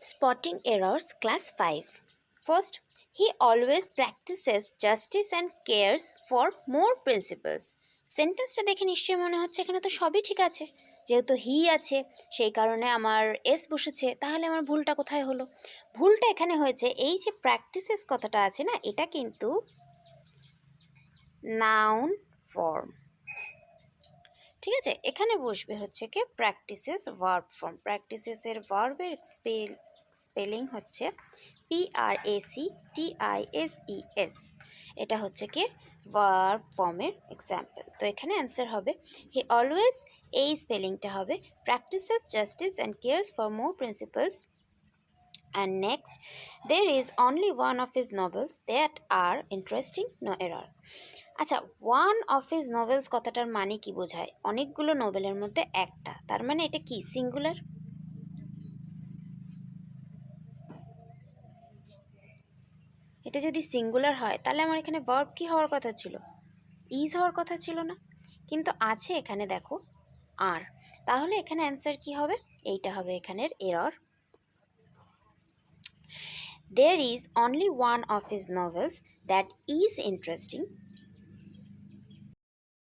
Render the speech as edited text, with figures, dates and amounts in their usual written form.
Spotting errors, class 5. First, he always practices justice and cares for more principles. সেন্টেন্সটা দেখে নিশ্চয়ই মনে হচ্ছে এখানে তো সবই ঠিক আছে, যেহেতু হি আছে সেই কারণে আমার এস বসেছে, তাহলে আমার ভুলটা কোথায় হলো? ভুলটা এখানে হয়েছে এই যে প্র্যাকটিসেস কথাটা আছে না, এটা কিন্তু নাউন ফর্ম। ঠিক আছে, এখানে বসবে হচ্ছে কি প্র্যাকটিসেস ভার্ব ফর্ম। প্র্যাকটিসেসের ভার্বের স্পেলিং হচ্ছে PRACTISES। এটা হচ্ছে কি ভার্ব ফর্মের এক্সাম্পল। তো এখানে অ্যান্সার হবে হি অলওয়েজ, এই স্পেলিংটা হবে practices justice and cares for more principles. And next, there is only one of his novels that are interesting, no error. আচ্ছা, ওয়ান অফ হিজ নোভেলস কথাটার মানে কি বোঝায়? অনেকগুলো নোভেলের মধ্যে একটা, তার মানে এটা কি সিঙ্গুলার? এটা যদি সিঙ্গুলার হয় তাহলে আমার এখানে ভার্ব কি হওয়ার কথা ছিল? ইজ হওয়ার কথা ছিল না, কিন্তু আছে এখানে দেখো আর। তাহলে এখানে অ্যান্সার কি হবে? এইটা হবে এখানের error. There is only one of his novels that is interesting,